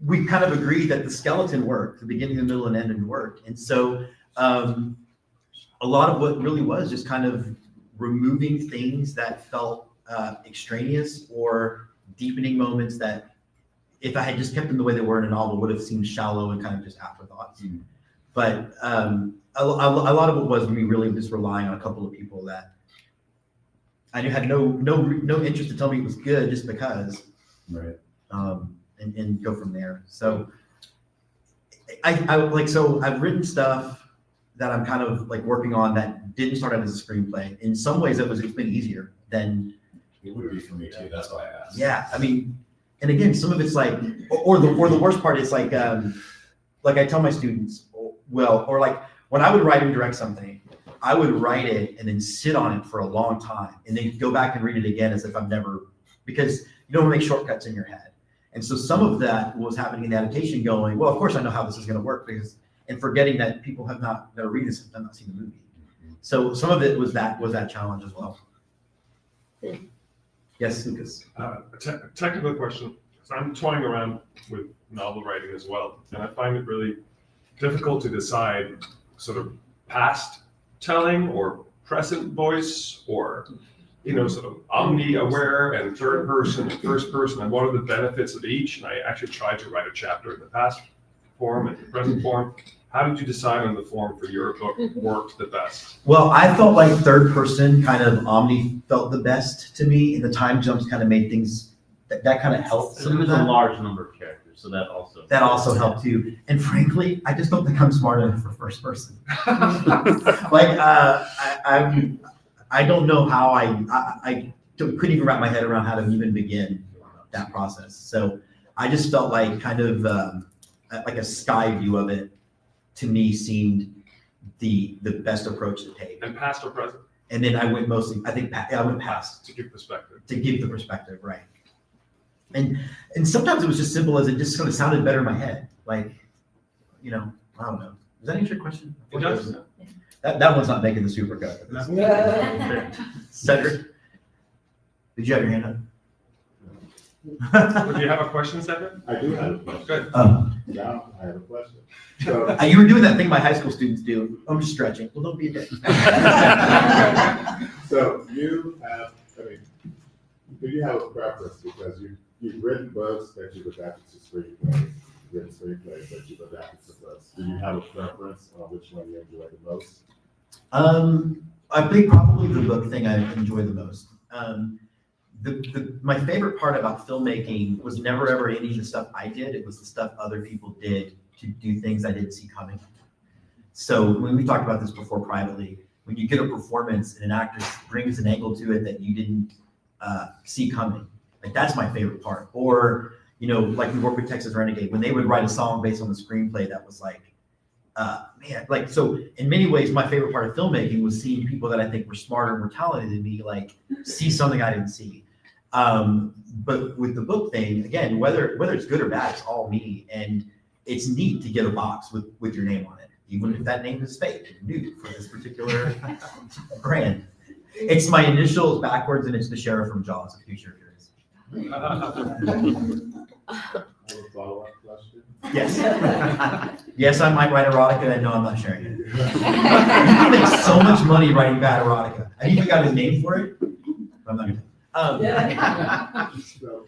we kind of agreed that the skeleton worked, the beginning, the middle, and end worked. And so a lot of what really was just kind of removing things that felt extraneous or deepening moments that if I had just kept them the way they were in a novel would have seemed shallow and kind of just afterthoughts. But a lot of it was me really just relying on a couple of people that I knew had no interest to tell me it was good just because, Right. and go from there. So I've written stuff that I'm kind of like working on that didn't start out as a screenplay. In some ways, it's been easier than. It would be for me too. That's why I asked. Yeah, I mean, and again, some of it's like, or the worst part is like I tell my students, or like when I would write and direct something, I would write it and then sit on it for a long time, and then go back and read it again as if I've never, because you don't want to make shortcuts in your head. And so some of that was happening in the adaptation, going, well, of course I know how this is going to work, and forgetting that people that are reading this have not seen the movie. So some of it was that challenge as well. Yes, Lucas. Technical question. So I'm toying around with novel writing as well, and I find it really difficult to decide sort of past telling or present voice, or sort of omni-aware and third person and first person, and what are the benefits of each. And I actually tried to write a chapter in the past form and the present form. How did you decide on the form for your book worked the best? Well, I felt like third person kind of omni felt the best to me, and the time jumps kind of made things that kind of helped. So there's a large number of characters, so that also helped too. And frankly, I just don't think I'm smart enough for first person. Like I don't know how I couldn't even wrap my head around how to even begin that process. So I just felt like kind of like a sky view of it to me seemed the best approach to take. And past or present? And then I went mostly, I think I went past. To give perspective. To give the perspective, right. And sometimes it was just simple as it just sort of sounded better in my head. Like, I don't know. Does that answer your question? It does. That one's not making the super cut. Cedric, did you have your hand up? Do you have a question, Cedric? I do have a question. Good. Now I have a question. So, You were doing that thing my high school students do. I'm just stretching. Well, don't be a dick. so do you have a preference, because you've written books that you've adapted to screenplays, written screenplays that you've adapted to books. Do you have a preference on which one you enjoy the most? I think probably the book thing I enjoy the most. My favorite part about filmmaking was never ever any of the stuff I did. It was the stuff other people did to do things I didn't see coming. So when we talked about this before privately, when you get a performance and an actor brings an angle to it that you didn't see coming, like that's my favorite part. Or like we work with Texas Renegade, when they would write a song based on the screenplay that was like, man, like, so in many ways, my favorite part of filmmaking was seeing people that I think were smarter and more talented than me, like see something I didn't see. But with the book thing, again, whether it's good or bad, it's all me. And it's neat to get a box with your name on it, even if that name is fake and new for this particular brand. It's my initials backwards, and it's the sheriff from Jaws, if you're curious. I have a follow-up question. Yes. Yes, I might write erotica, and no, I'm not sharing it. You can make so much money writing bad erotica. I even got his name for it. I'm not gonna. So,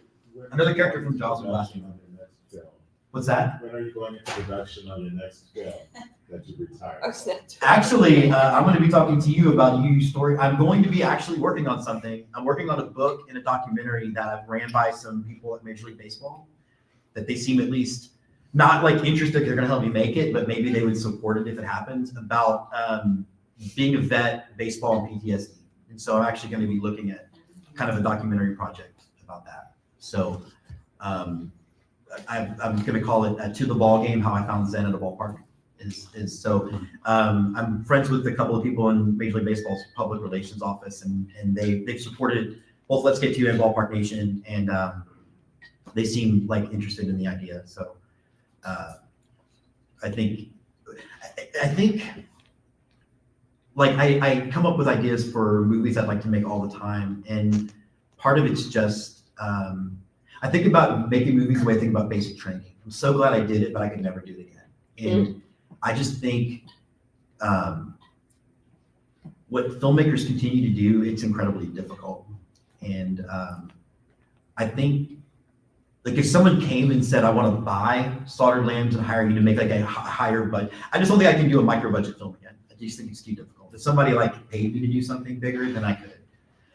Another character from Jaws was last on your next film. What's that? When are you going into production on your next film that you retired? Actually, I'm going to be talking to you about story. I'm going to be actually working on something. I'm working on a book and a documentary that I've ran by some people at Major League Baseball that they seem at least not like interested. They're going to help me make it, but maybe they would support it if it happens, about being a vet, baseball, and PTSD. And so I'm actually going to be looking at kind of a documentary project about that. So I'm going to call it To the Ball Game, How I Found Zen at a Ballpark. I'm friends with a couple of people in Major League Baseball's public relations office, and they've supported both Let's Get To You and Ballpark Nation, and they seem like interested in the idea. So I think like I come up with ideas for movies I'd like to make all the time, and part of it's just I I think about making movies the way I think about basic training. I'm so glad I did it, but I could never do it again. And I just think what filmmakers continue to do, it's incredibly difficult. And I think, like, if someone came and said, I want to buy Slaughtered Lambs and hire you to make like a higher budget, I just don't think I can do a micro budget film again. I just think it's too difficult. If somebody like paid me to do something bigger, then I could.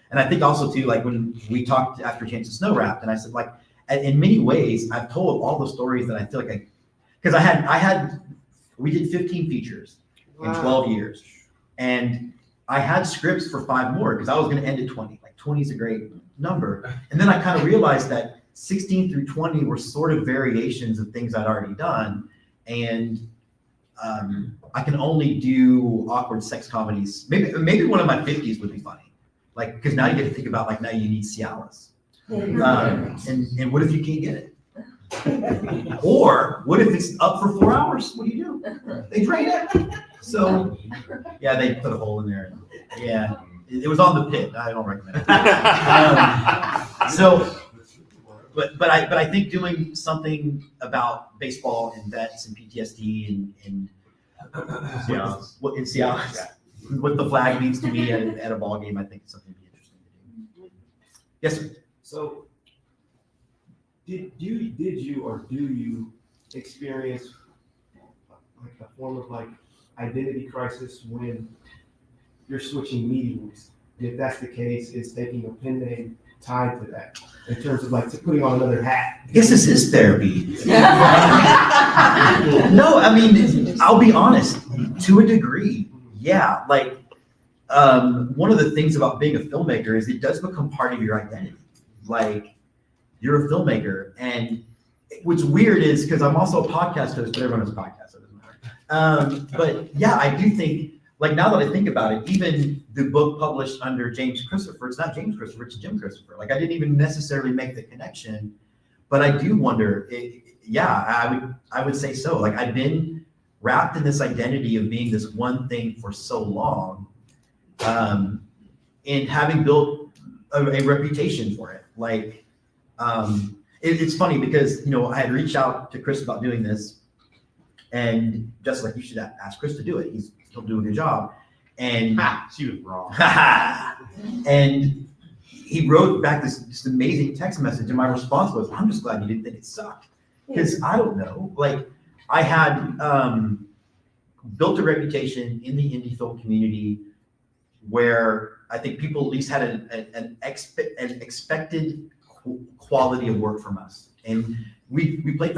And I think also too, like when we talked after Chance of Snow Wrapped, and I said, like, in many ways, I've told all the stories that I feel like because we did 15 features in 12 years. And I had scripts for 5 more because I was going to end at 20. Like 20 is a great number. And then I kind of realized that 16 through 20 were sort of variations of things I'd already done. And I can only do awkward sex comedies. Maybe one of my 50s would be funny. Like, because now you get to think about, like, now you need Cialis. And what if you can't get it? Or what if it's up for 4 hours? What do you do? They drain it. So, yeah, they put a hole in there. Yeah, it was on the pit. I don't recommend it. But I think doing something about baseball and vets and PTSD and what in Seattle, what the flag means to me at a ball game, I think is something to be interesting to do. Yes, sir. So, did you or do you experience like a form of like identity crisis when you're switching mediums? And if that's the case, is taking a pen name tied to that in terms of like putting on another hat? I guess this is therapy. No, I mean, I'll be honest, to a degree, yeah. Like, one of the things about being a filmmaker is it does become part of your identity. Like, you're a filmmaker, and what's weird is because I'm also a podcast host, but everyone has a podcast, so it doesn't matter. But yeah, I do think, like, now that I think about it, even the book published under James Christopher, it's not James Christopher, it's Jim Christopher. Like, I didn't even necessarily make the connection, but I do wonder, I would say so. Like, I've been wrapped in this identity of being this one thing for so long, and having built a reputation for it. Like, it's funny because, you know, I had reached out to Chris about doing this, and just like, you should ask Chris to do it. He'll do a good job. And she was wrong. And he wrote back this amazing text message, and my response was, I'm just glad you didn't think it sucked. Because I don't know, like, I had built a reputation in the indie film community where I think people at least had an expected quality of work from us. And we played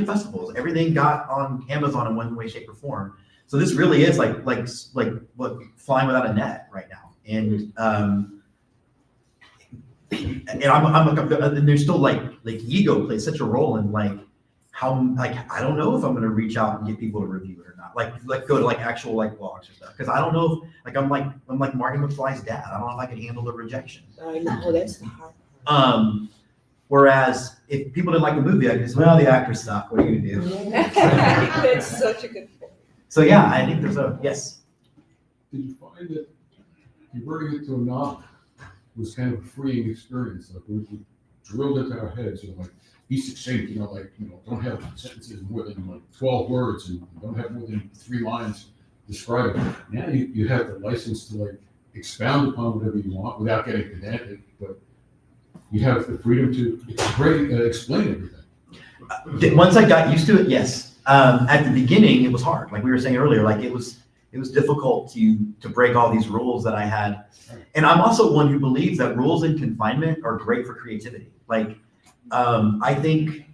festivals. Everything got on Amazon in one way, shape, or form. So this really is like what flying without a net right now. And and there's still like ego plays such a role in like how, like, I don't know if I'm going to reach out and get people to review it or not. Like go to like actual like blogs or stuff. Cause I don't know if like, I'm like Marty McFly's dad. I don't know if I can handle the rejection. I know, that's the hard part. Whereas if people didn't like the movie, I just, well, the actors suck. What are you going to do? That's such a good point. So yeah, I think there's yes. Did you find that converting it to a novel was kind of a freeing experience? Like, we drilled into our heads, you know, like, be succinct, don't have sentences more than like 12 words and don't have more than 3 lines describing it. Now you have the license to like expound upon whatever you want without getting pedantic, but you have the freedom to explain everything. Once I got used to it, yes. At the beginning, it was hard. Like we were saying earlier, like it was difficult to break all these rules that I had. And I'm also one who believes that rules in confinement are great for creativity. Like, I think,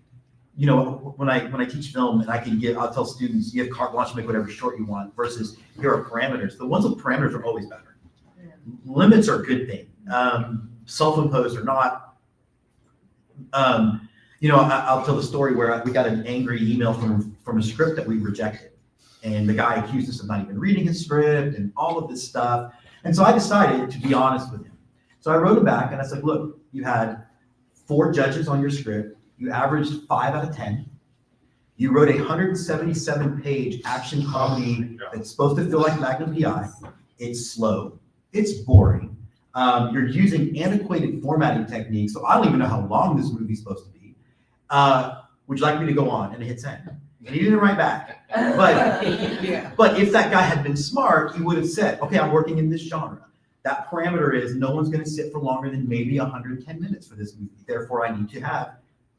when I teach film and I'll tell students, you have carte blanche to make whatever short you want versus here are parameters. The ones with parameters are always better. Yeah. Limits are a good thing. Self-imposed or not. I'll tell the story where we got an angry email from a script that we rejected. And the guy accused us of not even reading his script and all of this stuff. And so I decided to be honest with him. So I wrote him back and I said, look, you had 4 judges on your script. You averaged 5 out of 10. You wrote a 177-page action comedy that's supposed to feel like Magnum PI. It's slow. It's boring. You're using antiquated formatting techniques, so I don't even know how long this movie's supposed to be. Would you like me to go on? And it hit send. And he didn't write back. But if that guy had been smart, he would have said, okay, I'm working in this genre. That parameter is no one's going to sit for longer than maybe 110 minutes for this movie. Therefore, I need to have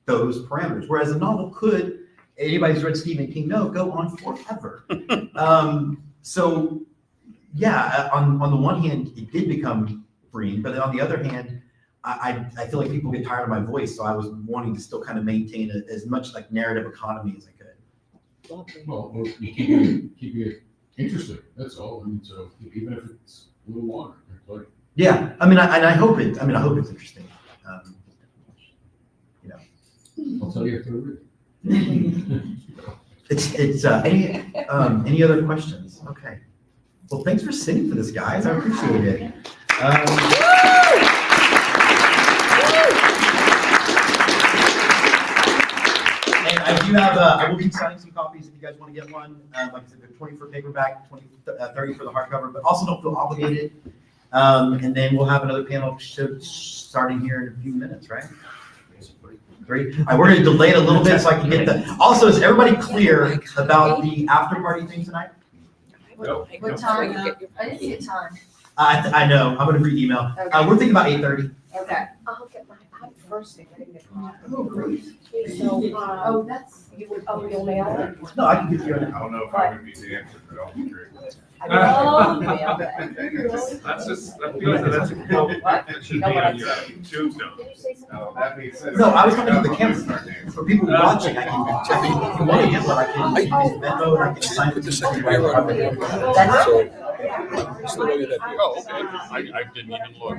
those parameters. Whereas a novel could, anybody who's read Stephen King, go on forever. So yeah, on the one hand, it did become freeing, but then on the other hand, I feel like people get tired of my voice, so I was wanting to still kind of maintain as much like narrative economy as I could. Well, you keep it interesting, that's all, I mean, so even if it's a little longer, it's like. Yeah, I mean, I hope it's interesting. I'll tell you after I read. It's any other questions? Okay. Well, thanks for sitting for this, guys. I appreciate it. And I do have, I will be signing some copies if you guys want to get one. Like I said, they're 20 for paperback, 30 for the hardcover, but also don't feel obligated. And then we'll have another panel starting here in a few minutes, right? 3. All right, we're going to delay it a little bit so I can get the. Also, is everybody clear about the after party thing tonight? No. What time? I didn't see a time. I know. I'm going to read email. Okay. We're thinking about 8:30. Okay. I'll get I'm first thing. I didn't get mine. Oh, great. So, Oh, that's. you'll mail it? No, I can get you an. I don't know if I would be the answer, but I'll be great. Oh, mail that. That's just, I feel like that's a quote that should be on your tombstone. That being said. No, I was talking to the camera. For people watching, I can. If you want to get one, I can. Venmo and I can sign it. Oh, okay, I didn't even look.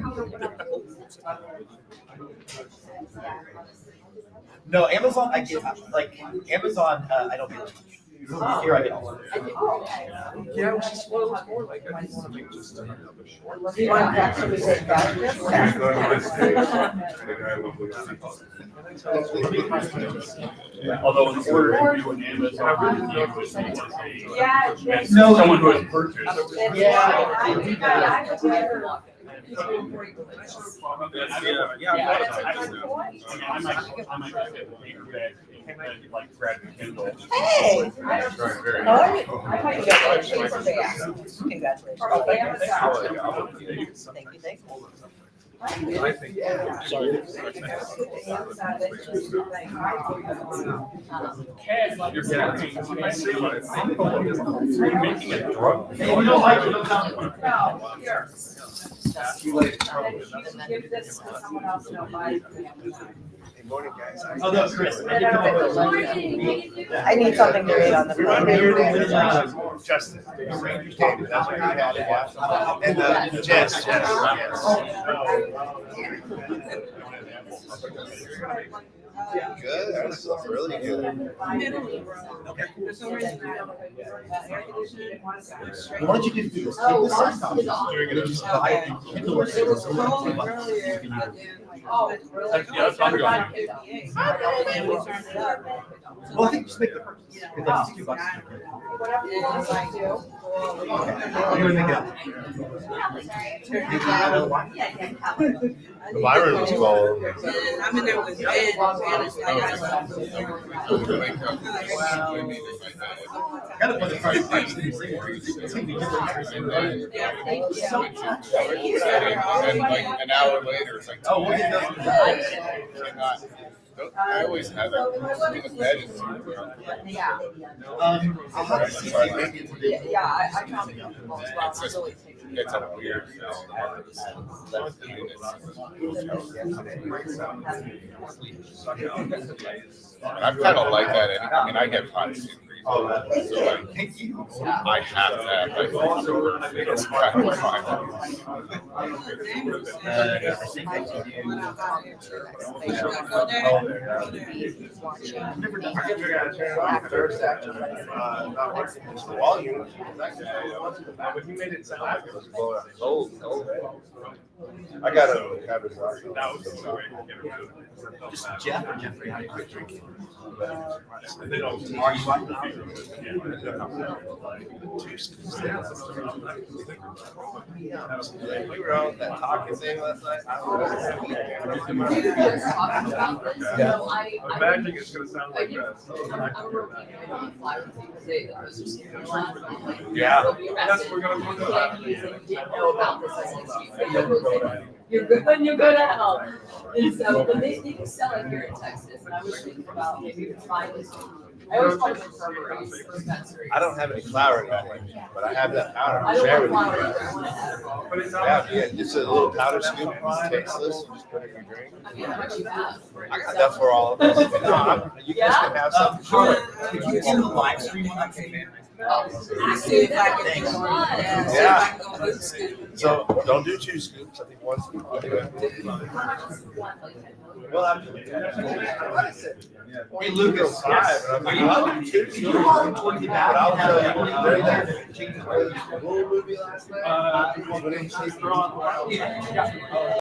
No, Amazon, I get, like, Amazon, I don't get. Here I get all of it. Yeah, which is well, it's more like I just want to make just another short. Although in order to do an Amazon review, it's No. someone who has purchased. I might just get the paperback, like grab the Kindle. Hey! Very. I might get a paperback. Congratulations. Oh, thank you. I think. You're making a drug. Hey, if you don't like it, don't tell me. No, here. Give this to someone else, no, buy. Oh, no, Chris. I did come up with a- I need something to read on the phone. Justin. That's what you had, yeah. And Jess. Good, that's really good. Why don't you do this? Take this signed copy. Just buy it and Kindle it. It's only $2. You can either- Well, I think just make the purchase. Because that's $2. Whatever you want to do. I'm gonna make it up. Byron was called. I'm in there with Kind of funny part is it's gonna be And like an hour later, it's like. Oh, we'll get those. I always have that. In the bed is Yeah. I'll have to see if I can get to Yeah, I found it. It's just, it's a weird. I'm kind of like that. I mean, I get constant. So like, I have to have like it's kind of fine. Volume. But he made it sound like it was blowing. Oh. I gotta have it. That was the only way to get rid of it. Just Jeff or Jeffrey, how do you quit drinking? And then Are you like We were on that talking thing last night. Talking about this, you know, I Imagine it's gonna sound I like didn't, that. I'm working on the fly with you today, that was just. Yeah. That's what we're gonna You talk can't about. use it, you didn't know about this, I was like, you're good and you go to hell. And so, but they do sell it here in Texas, and I was thinking about maybe trying this. I always call it infirmaries, dispensaries. I don't have any flour in that, but I have that powder I to don't share want with you. flour either, I want to have. But it's Yeah, just a little powder scoop, tasteless, you just put it in your drink. I mean, how much you have? I got enough for all of us. No, you guys can have some. Could you do the live stream on that, man? See if I can. Fun. See if I can go with scoop. So don't do 2 scoops, I think 1 scoop. I'll do it. How much is one, like 10 million? Well, after. Hey, Lucas, Five, but I'm are you like, welcome to take towards the back? But I'll tell Have you, a- during that Bull movie last night, when he sneaked around.